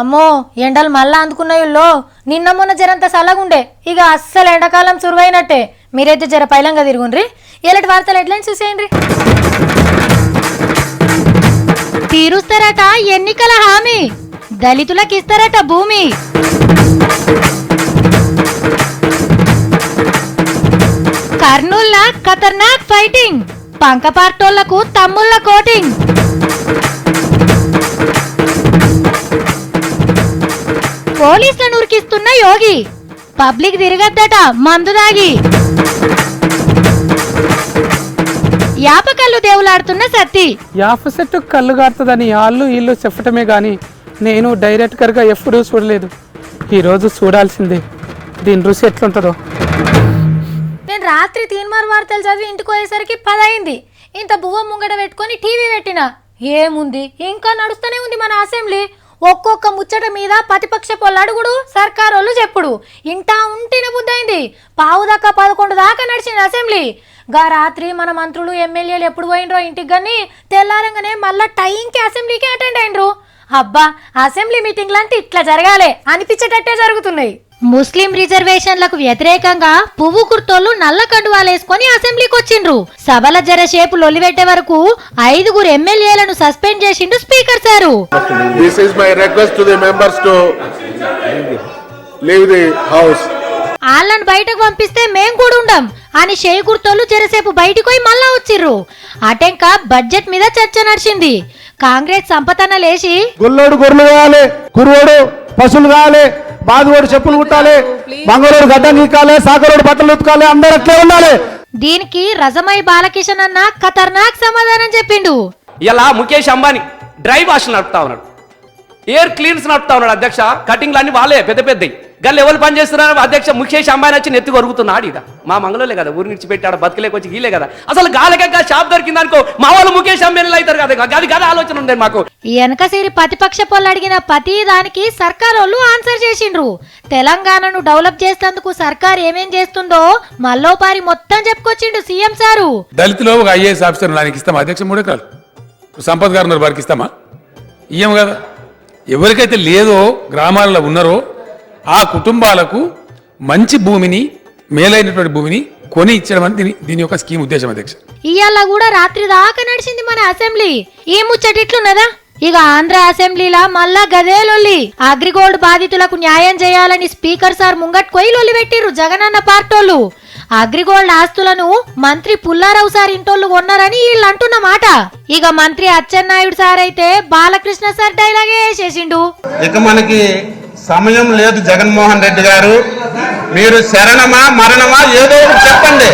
అమ్మో ఎండలు మళ్ళా అందుకున్నాయిల్లో నిన్న మొన్న జరంత సల్లగుండే ఇక అస్సలు ఎండాకాలం సురువైనట్టే. మీరైతే జర పైలంగా తిరుగుండ్రి. ఎలాంటి వార్తలు హెడ్లైన్స్ చూసేయండి. తీరుస్తారట ఎన్నికల హామీ, దళితులకు ఇస్తారట భూమి. కర్నూల్లో ఖతర్నాక్ ఫైటింగ్, పంక పార్టోళ్లకు తమ్ముళ్ల కోటింగ్. పోలీసులను ఉరికిస్తున్న యోగి, పబ్లిక్ తిరగద్దట మందు దాగి. యాపకల్లు దేవులాడుతున్న సత్తి, యాప చెట్టు కళ్ళు గారుతుందని వాళ్ళు వీళ్ళు చెప్పటమే కానీ నేను డైరెక్ట్గా ఎప్పుడూ చూడలేదు. ఈరోజు చూడాల్సిందే దీని రుచి ఎట్లుంటుందో. నేను రాత్రి తీన్మార్ వార్తలు చదివి ఇంటికి పోయేసరికి 10 అయింది. ఇంత బువ్వ ముంగడ పెట్టుకొని టీవీ పెట్టిన. ఏముంది ఇంకా నడుస్తూనే ఉంది మన అసెంబ్లీ. ఒక్కొక్క ముచ్చట మీద ప్రతిపక్ష పొల్లడుగుడు, సర్కారోళ్ళు చెప్పుడు. ఇంటా ఉంటిన బుద్ధైంది. పావు దాకా 11 దాకా నడిచింది అసెంబ్లీ. గా రాత్రి మన మంత్రులు ఎమ్మెల్యేలు ఎప్పుడు పోయినరో ఇంటికి కానీ తెల్లారంగానే మళ్ళా టైంకి అసెంబ్లీకి అటెండ్ అయినరు. అబ్బా అసెంబ్లీ మీటింగ్లు అంటే ఇట్లా జరగాలే అనిపించేటట్టే జరుగుతున్నాయి. ముస్లిం రిజర్వేషన్లకు వ్యతిరేకంగా పువ్వు కుర్తోళ్లు నల్ల కండువాలేసుకొని అసెంబ్లీకి వచ్చిండ్రు. సభల జరసేపు లొల్లిపెట్టే వరకు 5 ఎమ్మెల్యేలను సస్పెండ్ చేసిండు speaker sir. This is my request to the members to leave the house. వాళ్ళని బయటకు పంపిస్తే మేం కూడా ఉండం అని షేయి కుర్తోళ్లు జరసేపు బయటకు పోయి మళ్ళా వచ్చిర్రు. అటెంక బడ్జెట్ మీద చర్చ నడిచింది. కాంగ్రెస్ సంపతన లేచి గుల్లోడు గొర్రెలు కావాలి, కురువోడు పశువులు కావాలి, బాదుగోడు చెప్పులు కుట్టాలి, మంగళూరు గడ్డం గీకాలి, సాగరోడు బట్టలు ఉతకాలి, అందరూ అట్లే ఉండాలి. దీనికి రజమై బాలకిషన్ అన్న ఖతర్నాక్ సమాధానం చెప్పిండు. ఇలా ముఖేష్ అంబానీ డ్రై వాష్ నడుపుతా ఉన్నాడు, ఎయిర్ క్లీన్స్ నడుపుతా ఉన్నాడు. అధ్యక్ష కటింగ్లు అన్ని వాళ్ళే పెద్ద పెద్దవి. గల్లు ఎవరు పని చేస్తున్నారు? అధ్యక్ష ముఖేష్ అంబానీ వచ్చి నెత్తి కొరుకుతున్నాడు. ఇక మా మంగళూరులే కదా, ఊరి నుంచి పెట్టాడు, బతుకులేకొచ్చి గీలే కదా. అసలు గాలక షాప్ దొరికిందనుకో మా వాళ్ళు ముఖేష్ అంబానీలు అవుతారు కదా. గది గది ఆలోచన ఉంది మాకు. వెనకసేరి ప్రతిపక్ష పొల్లు అడిగిన ప్రతి దానికి సర్కారోళ్ళు ఆన్సర్ చేసిండ్రు. తెలంగాణను డెవలప్ చేసేందుకు సర్కార్ ఏమేం చేస్తుందో మల్లోపారి మొత్తం చెప్పుకొచ్చిండు సీఎం సారు. దళితులో ఒక ఐఏఎస్ ఆఫీసర్ దానికి ఇస్తామా అధ్యక్ష? 3 ఎకరాలు సంపత్ గారు వారికి ఇస్తామా? ఇయ్యం కదా. ఎవరికైతే లేదో గ్రామాలలో ఉన్నారో ఆ కుటుంబాలకు మంచి భూమిని, మేలైనటువంటి భూమిని కొని ఇచ్చడం అని దీని యొక్క స్కీమ్ ఉద్దేశం అధ్యక్ష. ఇవాళ కూడా రాత్రి దాకా నడిచింది మన అసెంబ్లీ. ఈ ముచ్చటిట్లున్నదా? ఇక ఆంధ్ర అసెంబ్లీలా మళ్ళా గదేలొల్లి. అగ్రిగోల్డ్ బాధితులకు న్యాయం చేయాలని స్పీకర్ సార్ ముంగట్ కొయ్యి లొల్లి పెట్టిర్రు జగనన్న పార్టోళ్ళు. అగ్రిగోల్డ్ ఆస్తులను మంత్రి పుల్లారావు సార్ ఇంటోళ్ళు కొన్నారని వీళ్ళు అంటున్న మాట. ఇక మంత్రి అచ్చెన్నాయుడు సార్ అయితే బాలకృష్ణ సార్ డైలాగే వేసేసిండు. ఇక మనకి సమయం లేదు జగన్మోహన్ రెడ్డి గారు, మీరు శరణమా మరణమా ఏదో చెప్పండి.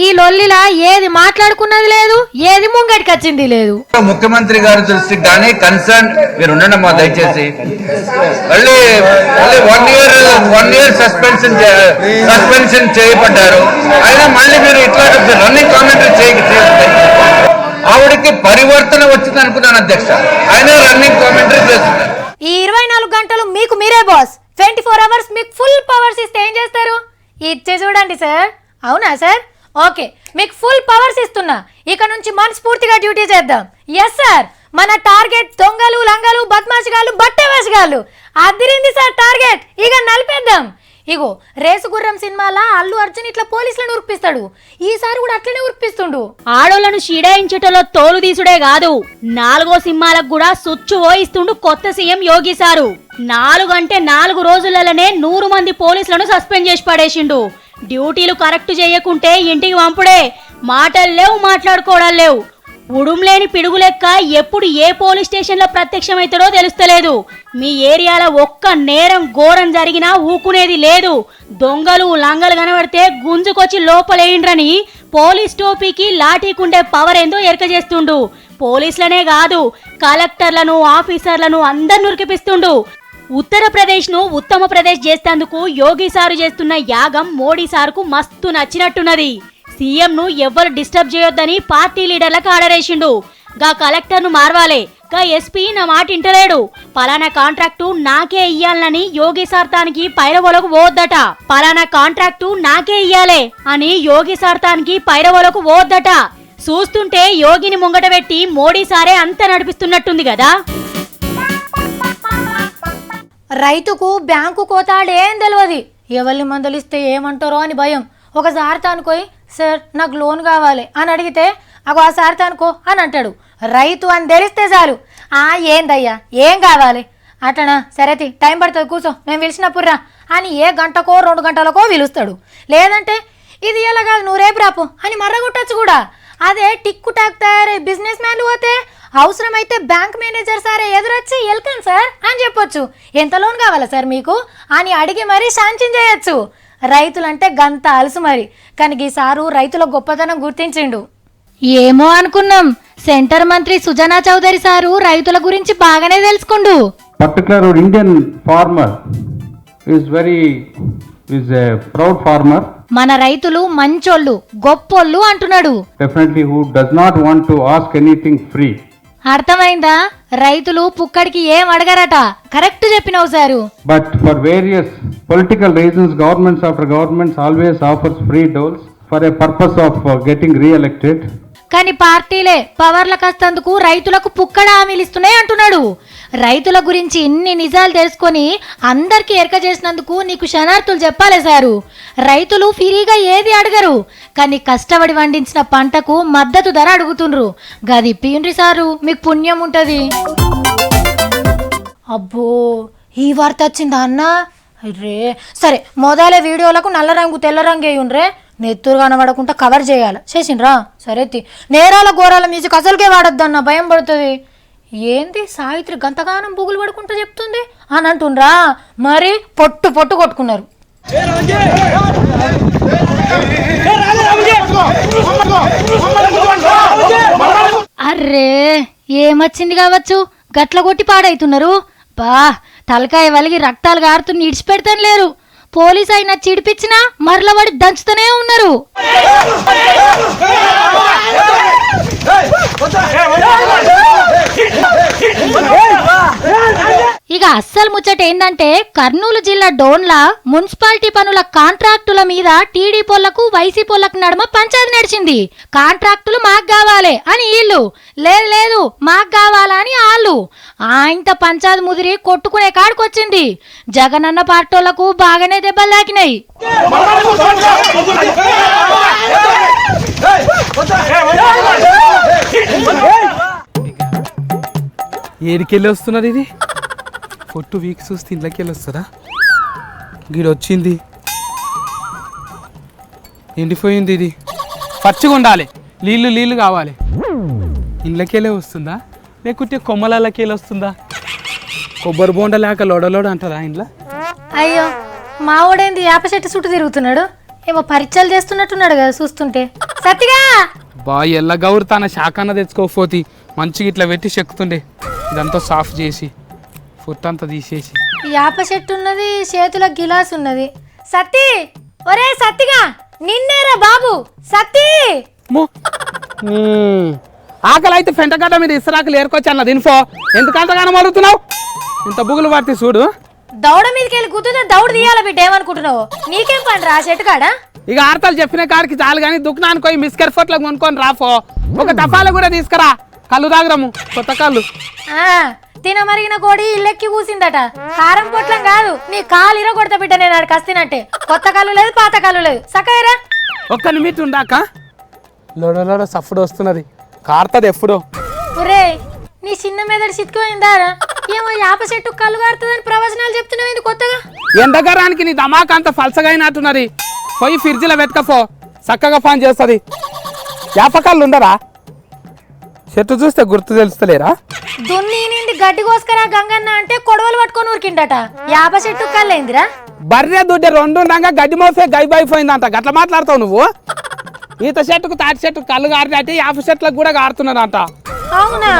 ఈ లొల్లిలా ఏది మాట్లాడుకున్నది లేదు, ఏది ముంగడికి వచ్చింది లేదు. ముఖ్యమంత్రి గారి దృష్టికి కానీ కన్సర్న్ మీరు ఉండండి మా దయచేసి. మళ్ళీ 1 year సస్పెన్షన్ చేయబడ్డారు. అయినా మళ్ళీ మీరు ఇట్లా రన్నింగ్ కామెంటరీ చేయండి. ఆవిడకి పరివర్తన వచ్చింది అనుకున్నాను అధ్యక్ష, ఆయన రన్నింగ్ కామెంటరీ చేస్తున్నారు. ఈ 24 గంటలు మీకు మీరే బాస్. 24 అవర్స్ మీకు ఫుల్ పవర్స్ ఇస్తే ఏం చేస్తారు? ఇచ్చే చూడండి సార్. అవునా సార్? ఓకే, మీకు ఫుల్ పవర్స్ ఇస్తున్నా. ఇక నుంచి మనస్ఫూర్తిగా డ్యూటీ చేద్దాం. ఎస్ సార్, మన టార్గెట్ దొంగలు, లంగలు, బద్మాషిగాళ్ళు, బట్టవేషగాళ్ళు. అదిరింది సార్ టార్గెట్. ఇక నలిపేద్దాం. ఇగో రేసు గుర్రం సినిమాలా అల్లు అర్జున్ ఇట్లా పోలీసులను ఉరిపిస్తాడు. ఈసారి కూడా అట్లనే ఉరిపిస్తుండు. ఆడోళ్లను షిడాయించటలో తోలు తీసుడే కాదు, 4వ సినిమాలకు కూడా సుచ్చు ఓయిస్తుండు కొత్త సీఎం యోగి సారు. 4 అంటే 4 రోజులలోనే 100 మంది పోలీసులను సస్పెండ్ చేసి పడేసిండు. డ్యూటీలు కరెక్ట్ చేయకుంటే ఇంటికి పంపుడే. మాటలు లేవు, మాట్లాడుకోవడాలు లేవు. ఉడుంలేని పిడుగు లెక్క ఎప్పుడు ఏ పోలీస్ స్టేషన్ లో ప్రత్యక్షమైతాడో తెలుస్తలేదు. మీ ఏరియాలో ఒక్క నేరం ఘోరం జరిగినా ఊకునేది లేదు. దొంగలు లంగలు కనబడితే గుంజుకొచ్చి లోపలేయండ్రని పోలీస్ టోపీకి లాఠీకుండే పవర్ ఏందో ఎరకజేస్తుండు. పోలీసులనే కాదు, కలెక్టర్లను, ఆఫీసర్లను అందరిని ఉరికిపిస్తుండు. ఉత్తరప్రదేశ్ ను ఉత్తమ ప్రదేశ్ చేసేందుకు యోగి సారు చేస్తున్న యాగం మోడీ సారుకు మస్తు నచ్చినట్టున్నది. సీఎం ను ఎవ్వరు డిస్టర్బ్ చేయొద్దని పార్టీ లీడర్లకు ఆర్డరేసిండు. గా కలెక్టర్ ను మార్వాలే, గా ఎస్పీ నా మాట ఇంటలేడు. పలానా కాంట్రాక్టు నాకే ఇయ్యాలని యోగి సార్ తానికి పైరవోలకు పోవద్దట. పలానా కాంట్రాక్టు నాకే ఇయ్యాలే అని యోగి సార్ తానికి పైరవోలకు పోవద్దట. చూస్తుంటే యోగిని ముంగట పెట్టి మోడీ సారే అంతా నడిపిస్తున్నట్టుంది కదా. రైతుకు బ్యాంకు కోతాడేం తెలియదు, ఎవరిని మందలిస్తే ఏమంటారో అని భయం. ఒకసారి తానుకోయి సార్ నాకు లోన్ కావాలి అని అడిగితే అగో ఆ సార్ తానుకో అని అంటాడు. రైతు అని తెలిస్తే చాలు, ఏందయ్యా ఏం కావాలి అట్లనా, సరేతి టైం పడుతుంది కూర్చో మేము పిలిచినప్పుడు రా అని ఏ గంటకో 2 గంటలకో పిలుస్తాడు. లేదంటే ఇది ఎలా కాదు నువ్వు రేపు రాపు అని మర్రగొట్టచ్చు కూడా. అదే టిక్కు టాక్ తయారై బిజినెస్ మ్యాన్లు పోతే అవసరమైతే బ్యాంక్ మేనేజర్ సారే ఎదురొచ్చి వెల్కమ్ సార్ అని చెప్పొచ్చు. ఎంత లోన్ కావాలా సార్ మీకు అని అడిగి మరీ శాంక్షన్ చేయొచ్చు. రైతులంటే గంత అలసు మరి, కానీ ఈ సారు రైతుల గొప్పతనం గుర్తించిండు. ఏమో అనుకున్నాం, సెంటర్ మంత్రి సుజనా చౌదరి సారు రైతుల గురించి బాగానే తెలుసుకుండు. Particular Indian farmer is a proud farmer, మన రైతులు మంచోళ్ళు గొప్పోళ్ళు అంటున్నాడు. definitely who does not want to ask anything free. అర్థమైందా, రైతులు పుక్కడికి ఏం అడగరట. కరెక్ట్ చెప్పినావు sir. But for various political reasons, governments after governments always offers free doles for a purpose of getting re-elected. కానీ పార్టీలే పవర్లకు వస్తందుకు రైతులకు పుక్కడ హామీలు ఇస్తున్నాయి అంటున్నాడు. రైతుల గురించి ఇన్ని నిజాలు తెలుసుకొని అందరికీ ఎరక చేసినందుకు నీకు శనార్థులు చెప్పాలి సారు. రైతులు ఫ్రీగా ఏది అడగరు, కానీ కష్టపడి పండించిన పంటకు మద్దతు ధర అడుగుతుండ్రు. గది ఇప్పియండ్రి సారు, మీకు పుణ్యం ఉంటది. అబ్బో ఈ వార్త వచ్చిందా అన్న? అరే సరే, మొదలే వీడియోలకు నల్ల రంగు తెల్ల రంగు వేయుండ్రే, నెత్తురు కనబడకుండా కవర్ చేయాలి. చేసిండ్రా సరే. నేరాల ఘోరాల మ్యూజిక్ అసలుకే వాడొద్దన్న, భయం పడుతుంది. ఏంది సావిత్రి గంతగానం బుగులు పడుకుంటూ చెప్తుంది అని అంటుండ్రా, మరి పొట్టు పొట్టు కొట్టుకున్నారు. అర్రే ఏమొచ్చింది కావచ్చు, గట్ల కొట్టి పాడైతున్నారు. బా తలకాయ వలిగి రక్తాలు గారుతున్న ఇడిచిపెడతాను లేరు. పోలీసు అయినా చిడిపించినా మరలబడి దంచుతూనే ఉన్నారు. ఇక అస్సలు ముచ్చట ఏందంటే, కర్నూలు జిల్లా డోన్లా మున్సిపాలిటీ పనుల కాంట్రాక్టుల మీద టీడీపీలకు వైసీపీలకు నడుమ పంచాయతీ నడిచింది. కాంట్రాక్టులు మాకు కావాలి అని వీళ్ళు, లేదు లేదు మాకు కావాలా అని వాళ్ళు. ఇంత పంచాయతీ ముదిరి కొట్టుకునే కాడికొచ్చింది. జగనన్న పార్టీలకు బాగానే దెబ్బలు తాకినాయి. ఏడికెళ్ళి వస్తున్నది ఇది? 2 వీక్స్ చూస్తే ఇంట్లోకి వెళ్ళి వస్తుందా? గీడ వచ్చింది, ఎండిపోయింది. ఇది పచ్చిగా ఉండాలి, నీళ్ళు నీళ్ళు కావాలి. ఇంట్లోకి వెళ్ళే వస్తుందా లేకుంటే కొమ్మలకి వెళ్ళి వస్తుందా? కొబ్బరి బోండ లేక లోడలోడ అంటారా ఇంట్లో? అయ్యో మావోడేంది వేప చెట్టు చుట్టూ తిరుగుతున్నాడు, ఏమో పరీక్షలు చేస్తున్నట్టున్నాడు కదా చూస్తుంటే. సత్తిగా బా ఎల్ల గౌరు తన శాఖన్న తెచ్చుకోకపోతే మంచిగా ఇట్లా పెట్టి చెక్కుతుండే. ఇదంతా సాఫ్ చేసి ఫుట్ అంతా తీసేసి. వేప చెట్టు ఉన్నది, చేతిలో గిలాస్ ఉన్నది. సత్తి ఒరే సత్తిగా నిన్నేరా బాబు సత్తి. ఆకలి అయితే ఫెంటగడ్డ మీద ఇసరాకులు ఏరుకొచ్చి అన్న తినిపో. ఎందుకంతగానో మరుగుతున్నావు? ఇంత బుగులు పడితే చూడు. దౌడ మీదకి వెళ్ళి కూర్చుంటే దౌడు తీయాల బిడ్డ, ఏమనుకుంటున్నావు? నీకేం పని రా చెట్టు కాడా? ఇక ఆడతాలు చెప్పిన కాడికి చాలు కానీ దుకాణానికి పోయి మిస్కర్ ఫోట్లకు కొనుక్కొని రాఫో. ఒక తపాల కూడా తీసుకురా, కళ్ళు తాగరము కొత్త కళ్ళు. తినమరిగిన కోడి ఇల్లెక్కి కూసిందట, కారం పొట్లం కాదు. నీ కాలు ఇర కొడతా బిడ్డ, నేను ఆడికి వస్తున్నట్టే. కొత్త కళ్ళు లేదు పాత కళ్ళు లేదు, సక్కరా. ఒక్క నిమిట్ ఉండాక లోడ సఫ్డ్ వస్తున్నది, కారుతుంది ఎప్పుడో. ఒరే నీ చిన్న మెదడు చిత్తుకుపోయిందా? ఏమో వేప చెట్టు కళ్ళు కారుతుందని ప్రవచనాలు చెప్తున్నావు ఇది కొత్తగా. ఎండగారానికి నీ దమాక అంత ఫల్సగా అయినట్టున్నది. పోయి ఫ్రిడ్జ్లో వెతకపో, చక్కగా పని చేస్తుంది. యాపకాళ్ళు ఉండరా? చెట్టు చూస్తే గుర్తు తెలుస్తలేరా? దున్ని నిండి గడ్డి కోసుకరా గంగన్న అంటే కొడవలు పట్టుకొని ఉరికిండట. యాప చెట్టు కళ్ళైందిరా? బర్రె దుడ్డే 2 ఉండగా గడ్డి మోసే గైబైపోయిందంట. గట్ల మాట్లాడతావు నువ్వు? ఈత చెట్టుకు తాటి చెట్టుకు కళ్ళు కారినట్టు యాప చెట్లకు కూడా కారుతున్నదంట. అవునా?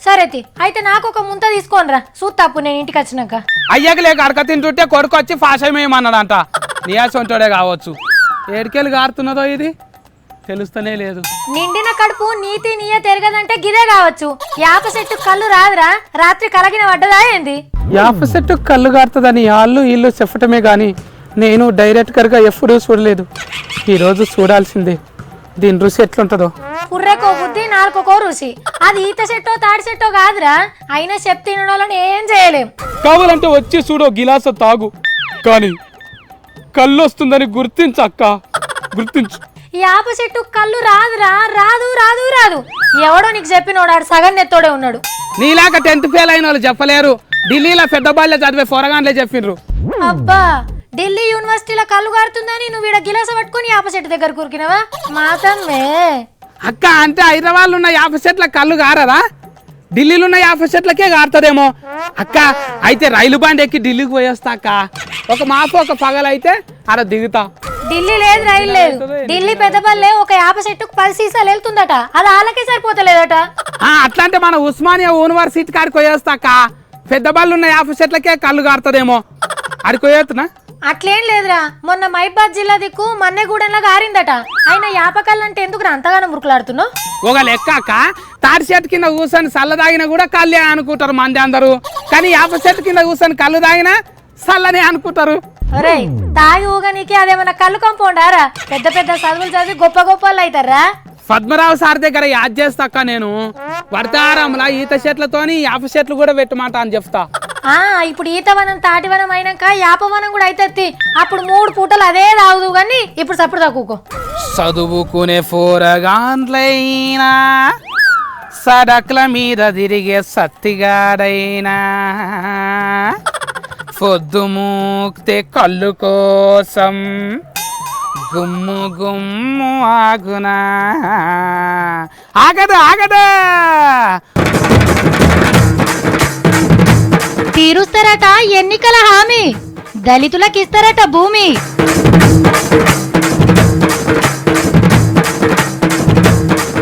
సరే అయితే నాకు ఒక ముంత తీసుకోనరా చూస్తాపు నేను ఇంటికి వచ్చినాక. అయ్యకి లేక అడక తింటుంటే కొడుకు వచ్చి ఫాషమేయమన్నాడంట. నియాసంటోడే కావచ్చు. ఏడికెళ్ళి కారుతున్నదో ఇది తెలుస్తూనే లేదు. నిండిన కడుపు నీతి నీయ తిరగదంటే గిదే కావచ్చు. యాప చెట్టు కళ్ళు రాదురా, రాత్రి కలగిన పడ్డదా ఏంది? యాప చెట్టు కళ్ళు కారుతుందని వాళ్ళు వీళ్ళు చెప్పటమే కానీ నేను డైరెక్ట్గా ఎప్పుడూ చూడలేదు. ఈరోజు చూడాల్సిందే, దీని రుచి ఎట్లుంటుందో. పుర్రెకో బుద్ధి నాలుకో రుచి. అది ఈత చెట్టో తాడి చెట్టో కాదురా, అయినా చెప్ తినడోళ్ళని ఏం చేయలేం. కావాలంటే వచ్చి చూడు గిలాస తాగు, కానీ కళ్ళు వస్తుందని గుర్తించక్క, గుర్తించు. యాప చెట్టు కళ్ళు రాదురా, రాదు రాదు రాదు. ఎవడో నీకు చెప్పినోడాడు సగం నెత్తోడే ఉన్నాడు. నీలాక 10th ఫెయిల్ అయిన వాళ్ళు చెప్పలేరు, ఢిల్లీలో పెద్ద బాల్య చదివే పొరగాన్లే చెప్పిండ్రు. అబ్బా, ఢిల్లీ యూనివర్సిటీలో కళ్ళు కారుతుందని నువ్వు ఈడ గిలాస పట్టుకుని యాప చెట్టు దగ్గర కూరికినవా? మాతమ్మే అక్క, అంటే హైదరాబాద్ లో ఉన్న యాప చెట్ల కళ్ళు గారరా, ఢిల్లీలో ఉన్న యాప చెట్లకే గారుతుందేమో అక్క. అయితే రైలు బండి ఎక్కి ఢిల్లీకి పోయేస్తా అక్క. ఒక మాపు ఒక పగలైతే అలా దిగుతా. ఢిల్లీ లేదు, రైలు లేదు. ఢిల్లీ పెద్దపల్లె ఒక యాప చెట్టుకు 10 సీసాలు వెళ్తుందట, అది వాళ్ళకే సరిపోతలేదట. అట్లంటే మన ఉస్మానియా యూనివర్సిటీ కాడికి పోయేస్తాక, పెద్ద బళ్ళు ఉన్న యాప చెట్లకే కళ్ళు గారుతుందేమో, అడికి పోయేస్తున్నా. అట్లేం లేదురా, మొన్న మైబాద్ జిల్లా దిక్కు మన్నెగూడెంలా గారిందట. ఆయన యాపకళ్ళు అంటే ఎందుకు అంతగానో మురుకులాడుతున్నావు? ఒక లెక్క అక్క, తాటి చెట్టు కింద కూర్చొని చల్ల తాగినా కూడా కళ్ళే అనుకుంటారు మంది అందరూ, కానీ యాప చెట్టు కింద కూర్చొని కళ్ళు తాగినా చల్లనే అనుకుంటారు. ఒరే, తాగి ఊగనీకి అదేమన్నా కళ్ళు కంపౌండారా? పెద్ద పెద్ద చదువులు చదివి గొప్ప గొప్పలు అవుతారా? పద్మరావు సార్ దగ్గర యాద్ చేస్తాక, నేను వర్తారంలా ఈత చెట్లతోని యాప చెట్లు కూడా పెట్టమాట అని చెప్తా. ఇప్పుడు ఈతవనం తాటివనం అయినాక యాపవనం కూడా అవుతుంది. అప్పుడు 3 పూటలు అదే తాగుదు గాని ఇప్పుడు సప్పుడు తక్కువ. చదువుకునే పోరగాన్లైనా, సడక్ల మీద తిరిగే సత్తిగాడైనా, పొద్దు మూక్తే కళ్ళు కోసం గుమ్ము గుమ్ము ఆగునా, ఆగదు ఆగదు. తీరుస్తారట ఎన్నికల హామీ, దళితులకు ఇస్తారట భూమి.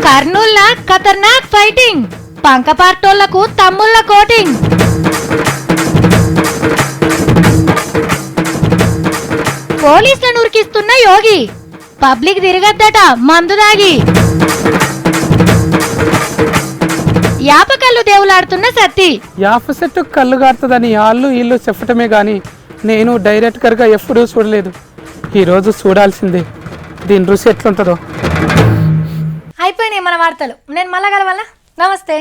కర్నూల్లో ఖతర్నాక్ ఫైటింగ్, పంక పార్టోళ్లకు తమ్ముళ్ళ కోటింగ్. పోలీసులను ఉరికిస్తున్న యోగి, పబ్లిక్ తిరగద్దట మందు దాగి. యాపకళ్ళు దేవులాడుతున్న సత్తి, యాప చెట్టు కళ్ళు గారుతుందని వాళ్ళు ఇల్లు చెప్పటమే గాని నేను డైరెక్ట్గా ఎప్పుడూ చూడలేదు. ఈరోజు చూడాల్సిందే, దీని రుచి ఎట్లుంటుందో. అయిపోయినాయి మన వార్తలు. నేను మళ్ళా కలవాలా? నమస్తే.